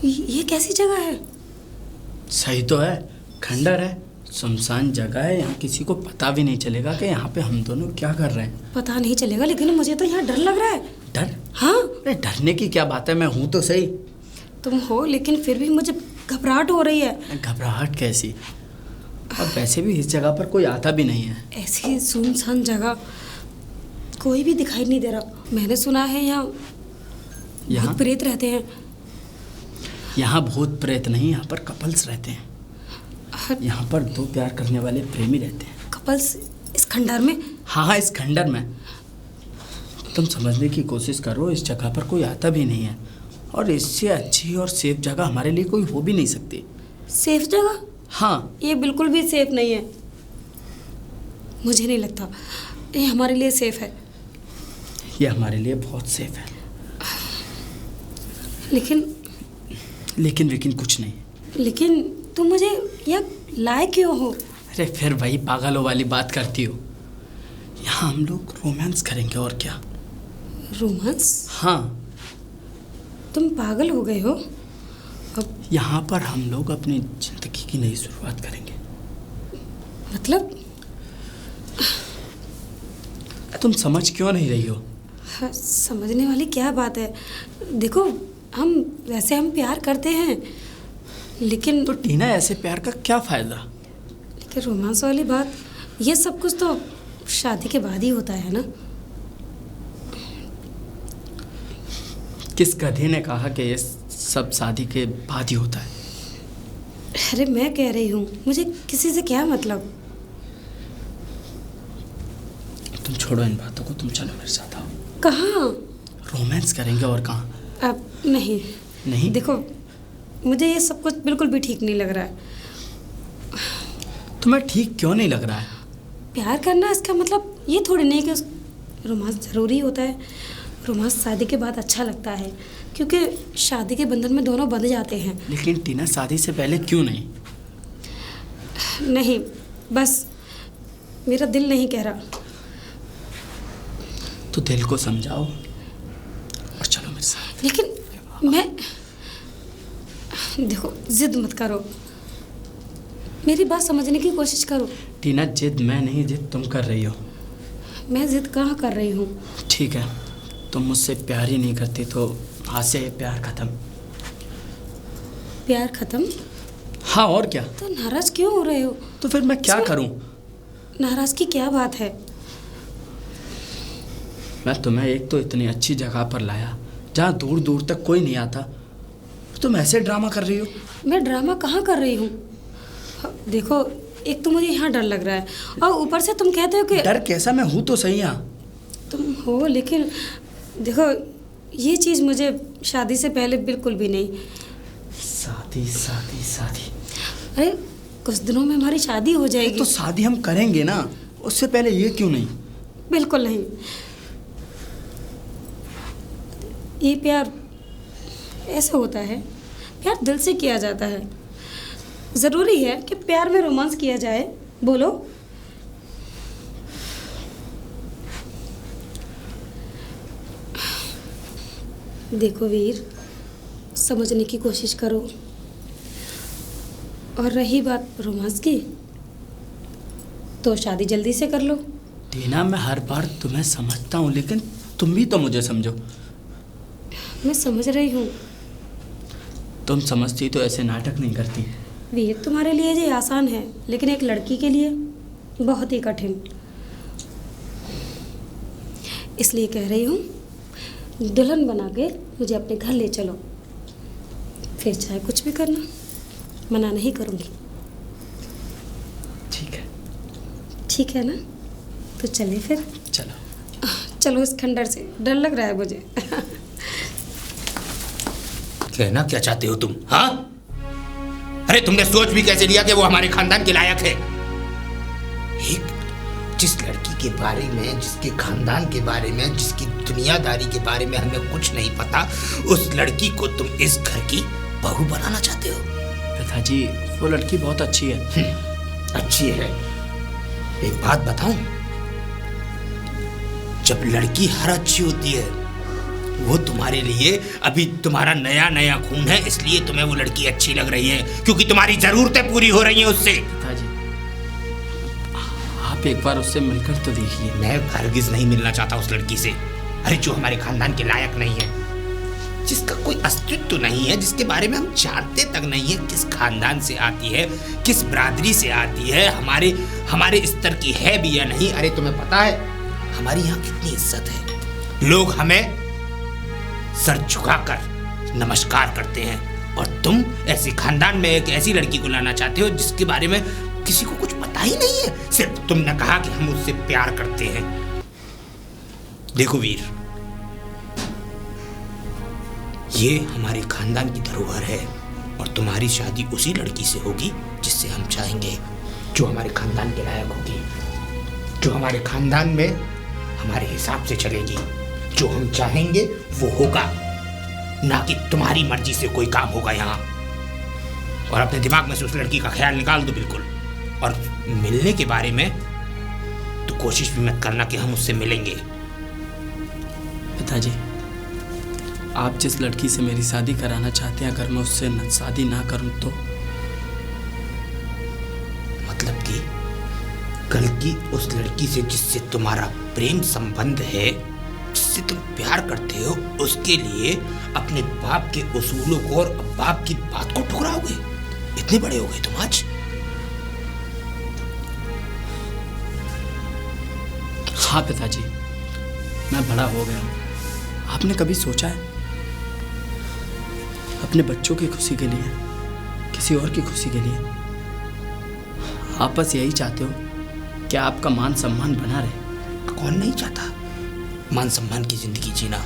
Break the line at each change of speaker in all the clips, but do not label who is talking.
ये कैसी जगह है?
सही तो है, खंडर है, सुनसान जगह है। यहाँ किसी को पता भी नहीं चलेगा कि यहाँ पे हम दोनों क्या कर रहे हैं।
पता नहीं चलेगा, लेकिन मुझे तो यहाँ डर लग रहा है।
डर?
हाँ।
अरे डरने की क्या बात है, मैं हूँ तो सही।
तुम हो, लेकिन फिर भी मुझे घबराहट हो रही है।
घबराहट कैसी? और वैसे भी इस जगह पर कोई आता भी नहीं है।
ऐसी सुनसान जगह, कोई भी दिखाई नहीं दे रहा। मैंने सुना है यहाँ भूत प्रेत रहते हैं।
यहाँ भूत प्रेत नहीं, यहाँ पर कपल्स रहते हैं। यहाँ पर दो प्यार करने वाले प्रेमी रहते हैं।
कपल्स इस खंडर में?
हाँ, इस खंडर में। तुम समझने की कोशिश करो, इस जगह पर कोई आता भी नहीं है और इससे अच्छी और सेफ जगह हमारे लिए कोई हो भी नहीं सकती।
सेफ जगह?
हाँ।
ये बिल्कुल भी सेफ नहीं है। मुझे नहीं लगता ये हमारे लिए सेफ है।
ये हमारे लिए बहुत सेफ है। लेकिन कुछ नहीं।
लेकिन तुम मुझे यहाँ लाए क्यों हो?
अरे फिर वही पागलों वाली बात करती हो। यहाँ हम लोग रोमांस करेंगे, और क्या।
रोमांस?
हाँ।
तुम पागल हो गए हो? अब
यहाँ पर हम लोग अपनी जिंदगी की नई शुरुआत करेंगे।
मतलब?
तुम समझ क्यों नहीं रही हो?
हाँ, समझने वाली क्या बात है। देखो, हम प्यार करते हैं, लेकिन
तो टीना, ऐसे प्यार का क्या फायदा?
लेकिन रोमांस वाली बात, ये सब कुछ तो शादी के बाद ही होता है ना।
किस गधे ने कहा कि ये सब शादी के बाद ही होता है?
अरे मैं कह रही हूँ, मुझे किसी से क्या मतलब।
तुम छोड़ो इन बातों को, तुम चलो मेरे साथ आओ।
कहाँ?
रोमांस करेंगे, और कहाँ।
अब नहीं। देखो, मुझे ये सब कुछ बिल्कुल भी ठीक नहीं लग रहा है।
तुम्हें ठीक क्यों नहीं लग रहा है?
प्यार करना, इसका मतलब ये थोड़ी नहीं कि रोमांस ज़रूरी होता है। रोमांस शादी के बाद अच्छा लगता है, क्योंकि शादी के बंधन में दोनों बंध जाते हैं।
लेकिन टीना, शादी से पहले क्यों नहीं?
नहीं, बस मेरा दिल नहीं कह रहा।
तो दिल को समझाओ और चलो मेरे साथ।
लेकिन मैं, देखो, जिद मत करो, मेरी बात समझने की कोशिश करो।
टीना, जिद मैं नहीं, जिद तुम कर रही हो।
मैं जिद कहाँ कर रही हूँ?
ठीक है, तुम मुझसे प्यार ही नहीं करती तो आज से प्यार खत्म।
प्यार खत्म?
हाँ, और क्या।
तो नाराज क्यों हो रहे हो?
तो फिर मैं क्या करूँ?
नाराज की क्या बात है?
मैं तुम्हें एक तो इतनी अच्छी जगह पर लाया जहाँ दूर दूर तक कोई नहीं आता, तुम ऐसे ड्रामा कर रही हो।
मैं ड्रामा कहाँ कर रही हूँ? देखो, एक तो मुझे यहाँ डर लग रहा है, और ऊपर से तुम कहते हो कि
डर कैसा, मैं हूँ तो सही यहाँ।
तुम हो, लेकिन देखो, ये चीज़ मुझे शादी से पहले बिल्कुल भी नहीं।
शादी शादी शादी? अरे
कुछ दिनों में हमारी शादी हो जाएगी।
तो शादी हम करेंगे ना, उससे पहले ये क्यों नहीं?
बिल्कुल नहीं। ये प्यार ऐसे होता है, प्यार दिल से किया जाता है। ज़रूरी है कि प्यार में रोमांस किया जाए? बोलो। देखो वीर, समझने की कोशिश करो। और रही बात रोमांस की, तो शादी जल्दी से कर लो।
टीना, मैं हर बार तुम्हें समझता हूँ, लेकिन तुम भी तो मुझे समझो।
मैं समझ रही हूँ।
तुम समझती तो ऐसे नाटक नहीं करती।
वीर, तुम्हारे लिए ये आसान है, लेकिन एक लड़की के लिए बहुत ही कठिन। इसलिए कह रही हूँ, दुल्हन बना के मुझे अपने घर ले चलो, फिर चाहे कुछ भी करना, मना नहीं करूँगी।
ठीक है।
ठीक है ना? तो चले फिर। चलो इस खंडर से, डर लग रहा है मुझे।
कहना क्या चाहते हो तुम? हाँ, अरे तुमने सोच भी कैसे लिया कि वो हमारे खानदान के लायक है? एक जिस लड़की के बारे में, जिसके खानदान के बारे में, जिसकी दुनियादारी के बारे में हमें कुछ नहीं पता, उस लड़की को तुम इस घर की बहू बनाना चाहते हो?
पिताजी, वो लड़की बहुत अच्छी है।
अच्छी है? एक बात बताऊं, जब लड़की हर अच्छी होती है वो तुम्हारे लिए अभी तुम्हारा नया नया खून है, इसलिए तुम्हें वो लड़की अच्छी लग रही है, क्योंकि तुम्हारी जरूरतें पूरी हो रही हैं उससे।
पिताजी, आप एक बार उससे मिलकर तो देखिए।
मैं हरगिज नहीं मिलना चाहता उस लड़की से। अरे जो हमारे खानदान के लायक नहीं है, जिसका कोई अस्तित्व नहीं है, जिसके बारे में हम जानते तक नहीं है, किस खानदान से आती है, किस बिरादरी से आती है, हमारे स्तर की है भी या नहीं। अरे तुम्हें पता है हमारी यहाँ कितनी इज्जत है, लोग हमें सर झुकाकर नमस्कार करते हैं, और तुम ऐसे खानदान में एक ऐसी लड़की को लाना चाहते हो जिसके बारे में किसी को कुछ पता ही नहीं है। सिर्फ तुमने कहा कि हम उससे प्यार करते हैं। देखो वीर, ये हमारे खानदान की धरोहर है, और तुम्हारी शादी उसी लड़की से होगी जिससे हम चाहेंगे, जो हमारे खानदान के लायक होगी, जो हमारे खानदान में हमारे हिसाब से चलेगी। जो हम चाहेंगे वो होगा, ना कि तुम्हारी मर्जी से कोई काम होगा यहाँ। और अपने दिमाग में से उस लड़की का ख्याल निकाल दो बिल्कुल। और मिलने के बारे में तो कोशिश भी मत करना कि हम उससे मिलेंगे।
पिताजी, आप जिस लड़की से मेरी शादी कराना चाहते हैं, अगर मैं उससे शादी ना करूं तो?
मतलब कि कल की उस लड़की से जिससे तुम्हारा प्रेम संबंध है, जिससे तुम प्यार करते हो, उसके लिए अपने बाप के उसूलों को और बाप की बात को ठुकराओगे? इतने बड़े हो गए तुम आज।
हाँ पिताजी, मैं बड़ा हो गया हूं। आपने कभी सोचा है अपने बच्चों की खुशी के लिए, किसी और की खुशी के लिए? आप बस यही चाहते हो कि आपका मान सम्मान बना रहे।
कौन नहीं चाहता मान सम्मान की जिंदगी जीना?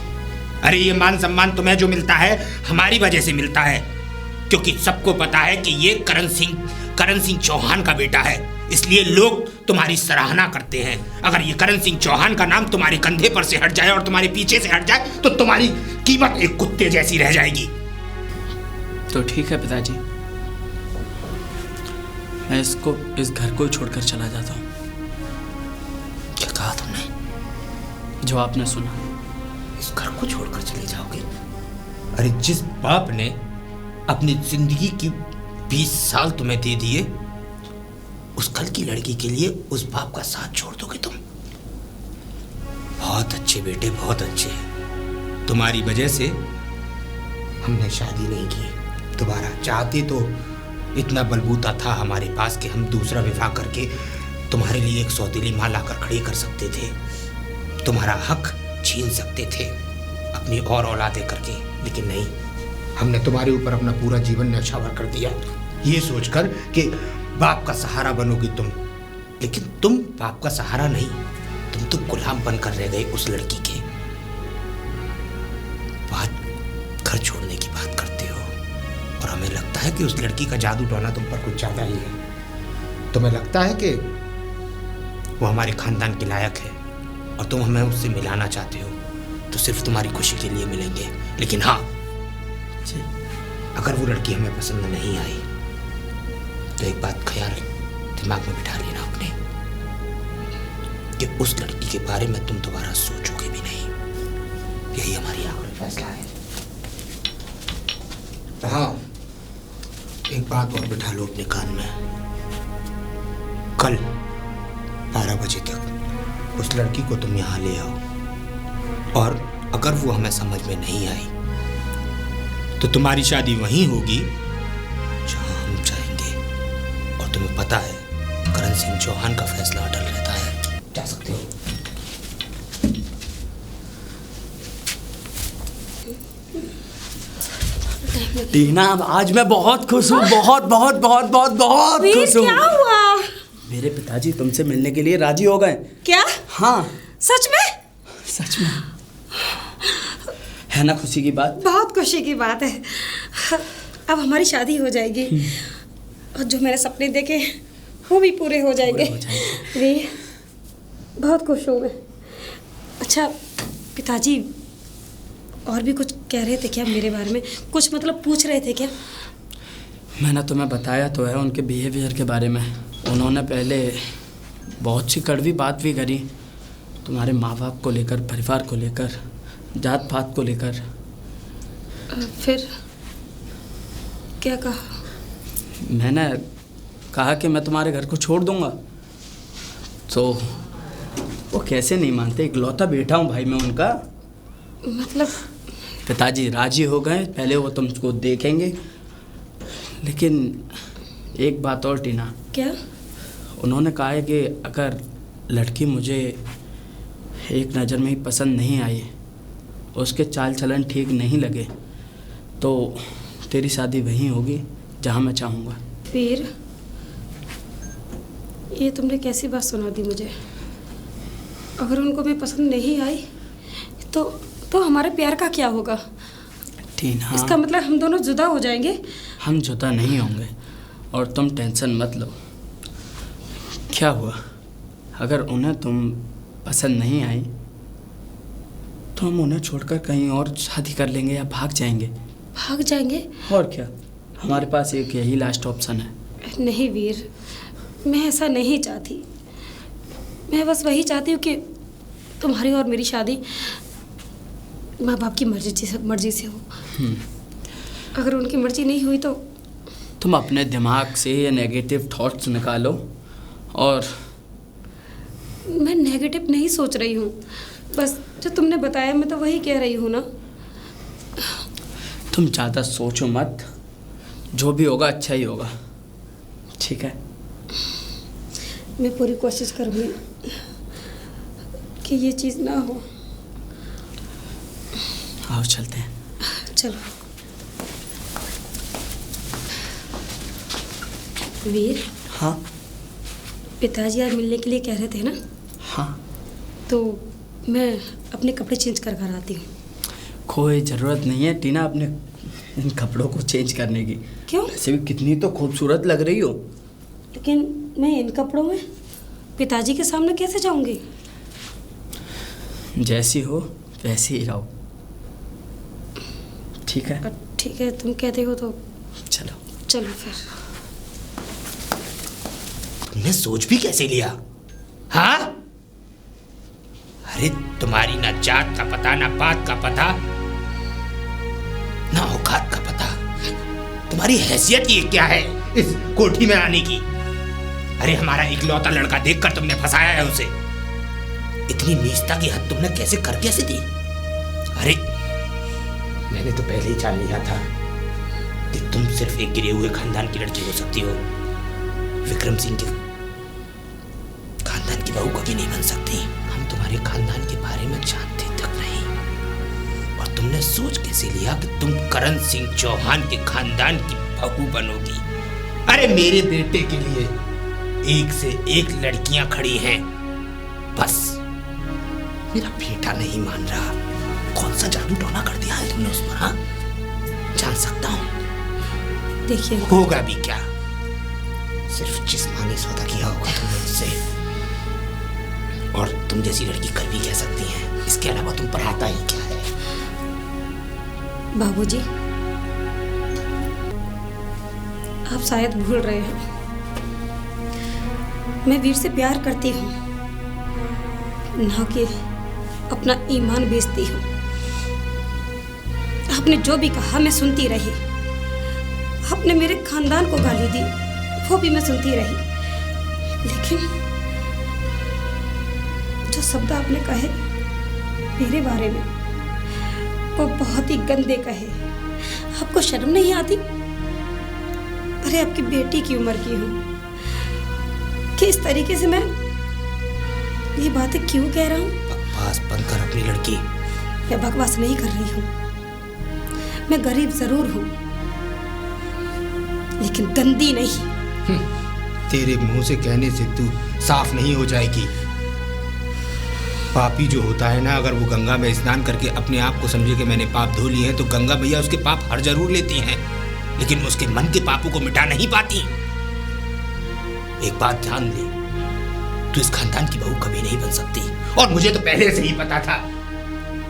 अरे ये मान सम्मान तुम्हें जो मिलता है हमारी वजह से मिलता है, क्योंकि सबको पता है कि ये करण सिंह चौहान का बेटा है, इसलिए लोग तुम्हारी सराहना करते हैं। अगर ये करण सिंह चौहान का नाम तुम्हारे कंधे पर से हट जाए और तुम्हारे पीछे से हट जाए तो तुम्हारी कीमत एक कुत्ते जैसी रह जाएगी।
तो ठीक है पिताजी, मैं इस घर को छोड़कर चला जाता हूँ।
क्या कहा तुमने?
जो आपने सुना।
इस घर को छोड़कर चले जाओगे? अरे जिस बाप ने अपनी जिंदगी की 20 साल तुम्हें दे दिए, उस कल की लड़की के लिए उस बाप का साथ छोड़ दोगे तुम? बहुत अच्छे बेटे, बहुत अच्छे। तुम्हारी वजह से हमने शादी नहीं की दोबारा। चाहते तो इतना बलबूता था हमारे पास कि हम दूसरा विवाह करके तुम्हारे लिए एक सौतेली माँ लाकर खड़ी कर सकते थे, तुम्हारा हक छीन सकते थे अपनी और औलादें करके, लेकिन नहीं, हमने तुम्हारे ऊपर अपना पूरा जीवन न्यौछावर कर दिया, ये सोचकर कि बाप का सहारा बनोगी तुम। लेकिन तुम बाप का सहारा नहीं, तुम तो गुलाम बनकर रह गए उस लड़की के। बात घर छोड़ने की बात करते हो, और हमें लगता है कि उस लड़की का जादू टोना तुम पर कुछ ज्यादा ही है। तुम्हें लगता है कि वो हमारे खानदान के लायक है और तुम हमें उससे मिलाना चाहते हो, तो सिर्फ तुम्हारी खुशी के लिए मिलेंगे। लेकिन हाँ, अगर वो लड़की हमें पसंद नहीं आई तो एक बात ख्याल दिमाग में बिठा लेना अपने, कि उस लड़की के बारे में तुम दोबारा सोचोगे भी नहीं। यही हमारी आखिरी फैसला है। हाँ, एक बात और बिठा लो अपने कान में, कल 12 बजे तक उस लड़की को तुम यहाँ ले आओ, और अगर वो हमें समझ में नहीं आई तो तुम्हारी शादी वहीं होगी जहाँ हम चाहेंगे। और तुम्हें पता है करण सिंह चौहान का फैसला अटल रहता है। जा सकते हो।
टीना, आज मैं बहुत खुश हूँ, बहुत बहुत बहुत बहुत बहुत खुश हूँ।
क्या हुआ?
मेरे पिताजी तुमसे मिलने के लिए राजी हो गए।
क्या?
हाँ,
सच में?
सच में। है ना खुशी की बात?
बहुत खुशी की बात है। अब हमारी शादी हो जाएगी और जो मैंने सपने देखे वो भी पूरे हो जाएंगे। रे, बहुत खुश हूँ मैं। अच्छा पिताजी, और भी कुछ कह रहे थे क्या मेरे बारे में? कुछ मतलब पूछ रहे थे क्या?
मैंने तुम्हें बताया तो है उनके बिहेवियर के बारे में। उन्होंने पहले बहुत सी कड़वी बात भी करी तुम्हारे माँ बाप को लेकर, परिवार को लेकर, जात पात को लेकर।
फिर क्या कहा?
मैंने कहा कि मैं तुम्हारे घर को छोड़ दूंगा, तो वो कैसे नहीं मानते। इकलौता बेटा हूँ भाई मैं उनका।
मतलब?
पिताजी राजी हो गए, पहले वो तुमको देखेंगे। लेकिन एक बात और टीना।
क्या?
उन्होंने कहा है कि अगर लड़की मुझे एक नज़र में ही पसंद नहीं आई, उसके चाल चलन ठीक नहीं लगे, तो तेरी शादी वहीं होगी जहाँ मैं चाहूँगा।
वीर, ये तुमने कैसी बात सुना दी मुझे? अगर उनको मैं पसंद नहीं आई तो हमारे प्यार का क्या होगा?
टीना,
इसका मतलब हम दोनों जुदा हो जाएंगे?
हम जुदा नहीं होंगे, और तुम टेंशन मत लो। क्या हुआ, अगर उन्हें तुम पसंद नहीं आई तो हम उन्हें छोड़कर कहीं और शादी कर लेंगे या भाग जाएंगे।
भाग जाएंगे?
और क्या, हमारे पास एक यही लास्ट ऑप्शन है।
नहीं वीर, मैं ऐसा नहीं चाहती। मैं बस वही चाहती हूँ कि तुम्हारी और मेरी शादी माँ बाप की मर्जी से हो। अगर उनकी मर्जी नहीं हुई तो
तुम अपने दिमाग से ये नेगेटिव थॉट्स निकालो। और
मैं नेगेटिव नहीं सोच रही हूँ, बस जो तुमने बताया मैं तो वही कह रही हूँ ना।
तुम ज़्यादा सोचो मत, जो भी होगा अच्छा ही होगा, ठीक है?
मैं पूरी कोशिश करूँगी कि ये चीज़ ना हो।
आओ चलते हैं।
चलो। वीर।
हाँ।
पिताजी आज मिलने के लिए कह रहे थे ना?
हाँ।
तो मैं अपने कपड़े चेंज कर कर आती हूँ।
कोई ज़रूरत नहीं है टीना अपने इन कपड़ों को चेंज करने की।
क्यों?
वैसे भी कितनी तो खूबसूरत लग रही हो।
लेकिन मैं इन कपड़ों में पिताजी के सामने कैसे जाऊंगी?
जैसी हो वैसी ही रहो, ठीक है?
ठीक है, तुम कहते हो तो
चलो।
चलो फिर।
तुमने सोच भी कैसे लिया? हाँ? अरे तुम्हारी ना जात का पता, ना बात का पता, ना औकात का पता। तुम्हारी हैसियत ये क्या है इस कोठी में आने की? अरे हमारा इकलौता लड़का देखकर तुमने फंसाया है उसे। इतनी नीचता की हद तुमने कैसे दी? अरे मैंने तो पहले ही जान लिया था कि तुम सिर्फ एक गिरे हुए खानदान की लड़की हो सकती हो। विक्रम सिंह के खानदान की बहू कभी नहीं बन सकती। हम तुम्हारे खानदान के बारे में जानते तक नहीं, और तुमने सोच कैसे लिया कि तुम करण सिंह चौहान के खानदान की बहू बनोगी? अरे मेरे बेटे के लिए एक से एक लड़कियां खड़ी हैं, बस मेरा बेटा नहीं मान रहा। कौन सा जादू टोना कर दिया है तुमने उस पर? हाँ, जान सकता हूं।
देखिए,
होगा भी क्या, सिर्फ जिस्मानी सौदा किया होगा तुमने उससे, और तुम जैसी लड़की कर भी कह सकती हैं। इसके अलावा तुम पर आता ही क्या है?
बाबूजी, आप शायद भूल रहे हैं, मैं वीर से प्यार करती हूँ, ना कि अपना ईमान बेचती हूँ। आपने जो भी कहा मैं सुनती रही। आपने मेरे खानदान को गाली दी, वो भी मैं सुनती रही। लेकिन जो शब्द आपने कहे मेरे बारे में, वो बहुत ही गंदे कहे। आपको शर्म नहीं आती? अरे आपकी बेटी की उम्र की हूँ कि इस तरीके से मैं ये बातें क्यों कह रहा हूँ?
बकवास बंद कर अपनी लड़की।
मैं बकवास नहीं कर रही हूँ। मैं गरीब जरूर हूँ, लेकिन गंदी नहीं।
तेरे मुंह से कहने से तू साफ नहीं हो जाएगी। पापी जो होता है ना, अगर वो गंगा में स्नान करके अपने आप को समझे कि मैंने पाप धो लिए हैं, तो गंगा मैया उसके पाप हर जरूर लेती हैं, लेकिन उसके मन के पापों को मिटा नहीं पाती। एक बात ध्यान दे, तू इस खानदान की बहू कभी नहीं बन सकती, और मुझे तो पहले से ही पता था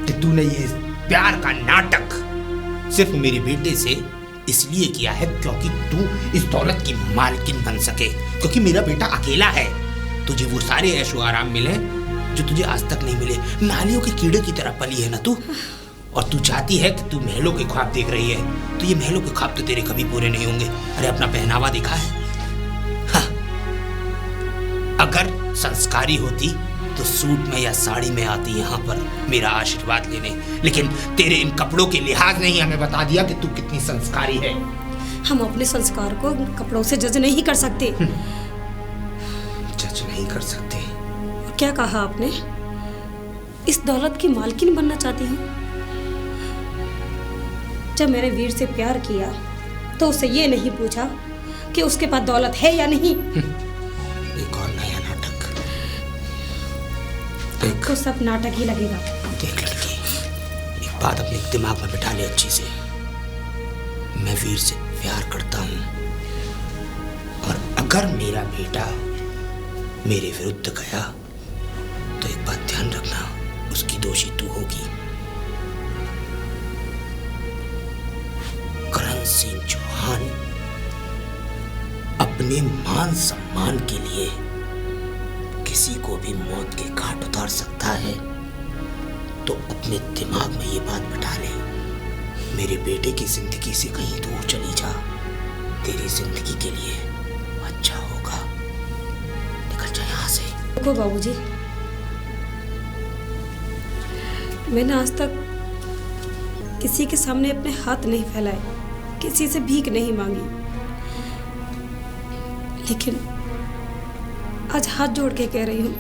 कि तूने ये प्यार का नाटक सिर्फ मेरे बेटे से इसलिए किया है क्योंकि तू इस दौलत की मालकिन बन सके। क्योंकि मेरा बेटा अकेला है, तुझे वो सारे ऐशो आराम मिले जो तुझे आज तक नहीं मिले। नालियों के कीड़े की तरह पली है ना तू, और तू चाहती है कि तू महलों के ख्वाब देख रही है, तो ये महलों के ख्वाब तो तेरे कभी पूरे नहीं होंगे। अरे अपना पहनावा देखा है? हाँ। अगर संस्कारी होती तो सूट में या साड़ी में आती यहाँ पर मेरा आशीर्वाद लेने, लेकिन तेरे इन कपड़ों के लिहाज ने ही हमें बता दिया कि तू कितनी संस्कारी है।
हम अपने संस्कार को कपड़ों से जज नहीं कर सकते।
जज नहीं कर सकते?
क्या कहा आपने? इस दौलत की मालकिन बनना चाहती हूँ? जब मैंने वीर से प्यार किया तो उसे ये नहीं पूछा कि उसके पास दौलत है या नहीं।
एक और नया नाटक।
तो सब नाटक ही लगेगा।
देख लड़की, एक बात अपने दिमाग में बिठा ले अच्छी से। मैं वीर से प्यार करता हूँ, और अगर मेरा बेटा मेरे विरुद्ध गया तो एक बात ध्यान रखना, उसकी दोषी तू होगी। करण सिंह चौहान अपने मान सम्मान के लिए किसी को भी मौत के घाट उतार सकता है, तो अपने दिमाग में ये बात बिठा ले। मेरे बेटे की जिंदगी से कहीं दूर चली जा, तेरी जिंदगी के लिए अच्छा होगा। निकल जा यहाँ से।
देखो बाबूजी, मैंने आज तक किसी के सामने अपने हाथ नहीं फैलाए, किसी से भीख नहीं मांगी, लेकिन आज हाथ जोड़ के कह रही हूँ,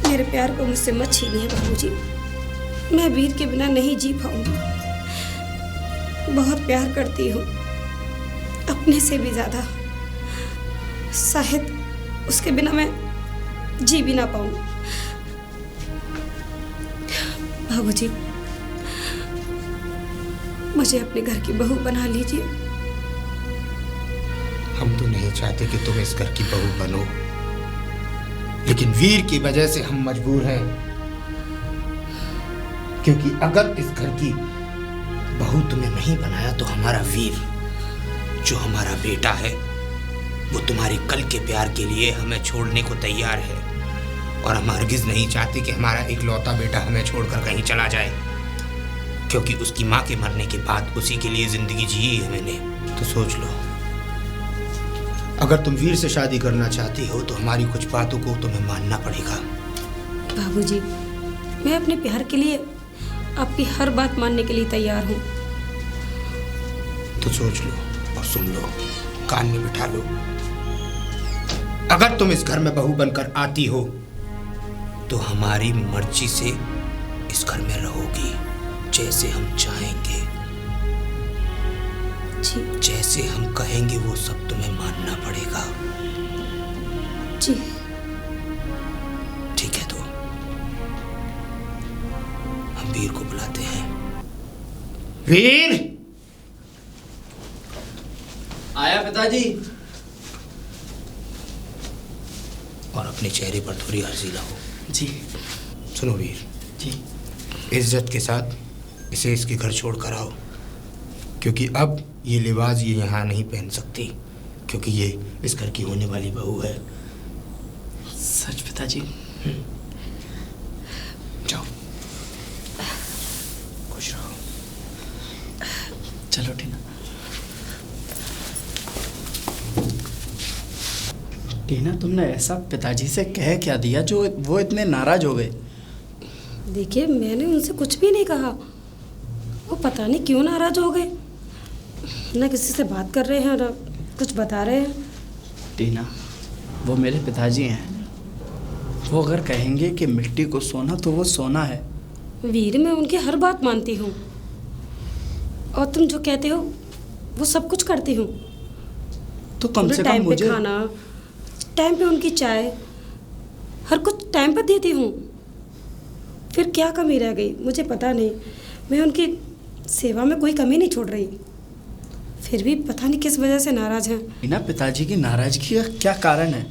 मेरे प्यार को मुझसे मत छीनिए बाबूजी। मैं वीर के बिना नहीं जी पाऊंगी। बहुत प्यार करती हूँ, अपने से भी ज्यादा। शायद उसके बिना मैं जी भी ना पाऊं। बाबूजी, मुझे अपने घर की बहू बना लीजिए।
हम तो नहीं चाहते कि तुम इस घर की बहू बनो, लेकिन वीर की वजह से हम मजबूर हैं। क्योंकि अगर इस घर की बहू तुम्हें नहीं बनाया तो हमारा वीर, जो हमारा बेटा है, वो तुम्हारे कल के प्यार के लिए हमें छोड़ने को तैयार है। और हम हरगिज नहीं चाहते कि हमारा इकलौता बेटा हमें छोड़कर कहीं चला जाए, क्योंकि उसकी माँ के मरने के बाद उसी के लिए जिंदगी जी है मैंने। तो सोच लो, अगर तुम वीर से शादी करना चाहती हो तो हमारी कुछ बातों को तुम्हें मानना पड़ेगा।
बाबूजी, मैं अपने प्यार के लिए आपकी हर बात मानने के लिए तैयार हूँ।
तो सोच लो और सुन लो, कान में बिठा लो। अगर तुम इस घर में बहू बनकर आती हो तो हमारी मर्जी से इस घर में रहोगी, जैसे हम चाहेंगे।
जी।
जैसे हम कहेंगे वो सब तुम्हें मानना पड़ेगा।
जी।
ठीक है, तो हम वीर को बुलाते हैं। वीर!
आया पिताजी।
और अपने चेहरे पर थोड़ी हंसी लाओ।
जी।
सुनो वीर
जी।
इज्जत के साथ इसे इसके घर छोड़ कर आओ, क्योंकि अब ये लिबास ये यहाँ नहीं पहन सकती, क्योंकि ये इस घर की होने वाली बहू है।
सच पिताजी?
जाओ, खुश रहो।
चलो टीना। टीना, तुमने ऐसा पिताजी से कह क्या दिया जो वो इतने नाराज हो गए?
देखिए, मैंने उनसे कुछ भी नहीं कहा। वो पता नहीं क्यों नाराज हो गए। ना किसी से बात कर रहे हैं और कुछ बता रहे हैं।
टीना, वो मेरे पिताजी हैं। वो अगर कहेंगे कि मिट्टी को सोना तो वो सोना है।
वीर, मैं उनकी हर बात मानती हूँ, और तुम जो कहते हो वो सब कुछ करती हूँ।
तो कम से कम
टाइम
मुझे
पे खाना, टाइम पे उनकी चाय, हर कुछ टाइम पर देती हूँ। फिर क्या कमी रह गई मुझे पता नहीं। मैं उनकी सेवा में कोई कमी नहीं छोड़ रही, फिर भी पता नहीं किस वजह से नाराज हैं।
टीना, पिताजी की नाराजगी का क्या कारण है?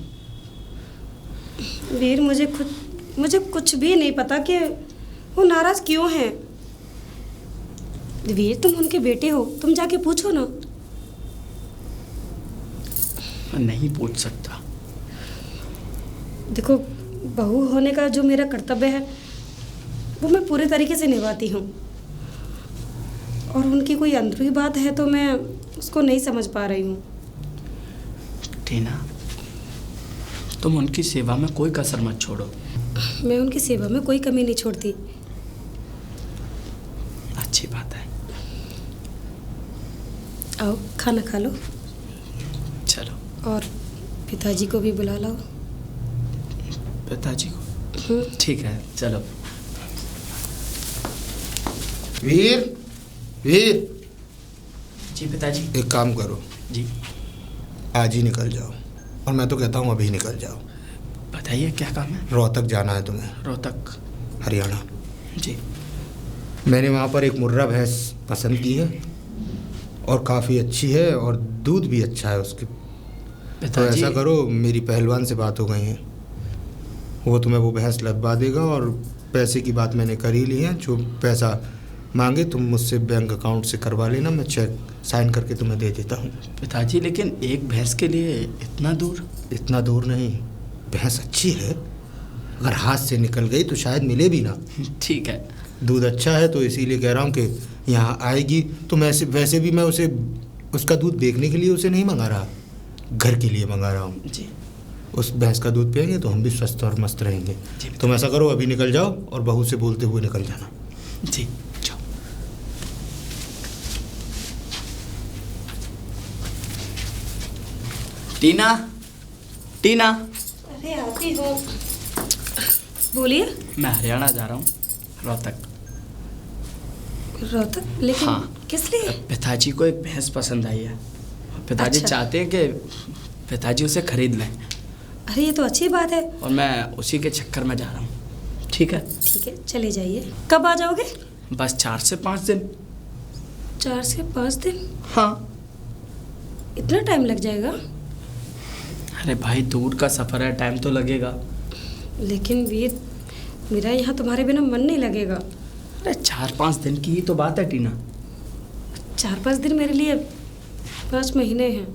वीर, मुझे कुछ भी नहीं पता कि वो नाराज क्यों हैं। वीर, तुम उनके बेटे हो, तुम जाके पूछो ना।
मैं नहीं पूछ सकता।
देखो, बहू होने का जो मेरा कर्तव्य है वो मैं पूरे तरीके से निभाती हूँ, और उनकी कोई अंदरूनी बात है तो मैं उसको नहीं समझ पा रही हूँ।
टीना, तुम उनकी सेवा में कोई कसर मत छोड़ो।
मैं उनकी सेवा में कोई कमी नहीं छोड़ती।
अच्छी बात है।
आओ खाना खा लो।
चलो।
और पिताजी को भी बुला लाओ।
पिताजी को? ठीक है, चलो।
वीर, वीर।
जी पिताजी।
एक काम करो
जी।
आज ही निकल जाओ, और मैं तो कहता हूँ अभी निकल जाओ।
बताइए क्या काम है?
रोहतक जाना है तुम्हें।
रोहतक?
हरियाणा।
जी।
मैंने वहाँ पर एक मुर्रा भैंस पसंद की है और काफ़ी अच्छी है और दूध भी अच्छा है उसके। तो ऐसा करो, मेरी पहलवान से बात हो गई है, वो तुम्हें वो भैंस लदवा देगा, और पैसे की बात मैंने कर ही ली है। जो पैसा मांगे तुम मुझसे बैंक अकाउंट से करवा लेना, मैं चेक साइन करके तुम्हें दे देता हूँ।
पिताजी, लेकिन एक भैंस के लिए इतना दूर?
इतना दूर नहीं, भैंस अच्छी है, अगर हाथ से निकल गई तो शायद मिले भी ना।
ठीक है।
दूध अच्छा है तो इसीलिए कह रहा हूँ कि यहाँ आएगी। तो मैं वैसे भी मैं उसे उसका दूध देखने के लिए उसे नहीं मंगा रहा, घर के लिए मंगा रहा हूँ।
जी।
उस भैंस का दूध पिएंगे तो हम भी स्वस्थ और मस्त रहेंगे। तुम ऐसा करो, अभी निकल जाओ और बहू से बोलते हुए निकल जाना।
जी जाओ। टीना, टीना।
अरे आती हो। बोलिए।
मैं हरियाणा जा रहा हूँ, रोहतक।
रोहतक? लेकिन
हाँ।
किस लिए?
पिताजी को एक भैंस पसंद आई है। पिताजी
अच्छा।
चाहते हैं कि पिताजी उसे खरीद लें,
अरे ये तो अच्छी बात है।
और मैं उसी के चक्कर में जा रहा हूँ। ठीक है?
ठीक है, चले जाइए। कब आ जाओगे?
बस 4 से 5 दिन।
4 से 5 दिन?
हाँ।
इतना टाइम लग जाएगा?
अरे भाई, दूर का सफ़र है, टाइम तो लगेगा।
लेकिन वीर, मेरा यहाँ तुम्हारे बिना मन नहीं लगेगा।
अरे 4-5 दिन की ही तो बात है टीना।
4-5 दिन मेरे लिए 5 महीने हैं।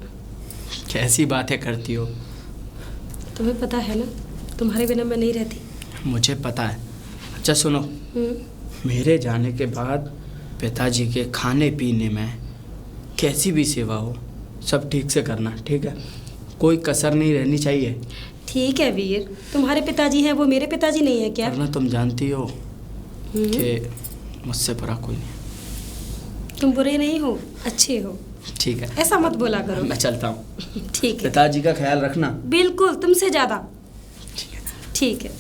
कैसी बातें करती हो?
तुम्हें पता है ना, तुम्हारे बिना मैं नहीं रहती।
मुझे पता है। अच्छा सुनो, मेरे जाने के बाद पिताजी के खाने पीने में कैसी भी सेवा हो, सब ठीक से करना, ठीक है? कोई कसर नहीं रहनी चाहिए।
ठीक है वीर, तुम्हारे पिताजी हैं, वो मेरे पिताजी नहीं है क्या?
वरना तुम जानती हो कि मुझसे बुरा कोई नहीं।
तुम बुरे नहीं हो, अच्छे हो।
ठीक है,
ऐसा मत बोला करो।
मैं चलता हूँ।
ठीक है।
पिताजी का ख्याल रखना।
बिल्कुल, तुमसे ज़्यादा।
ठीक है।
ठीक है।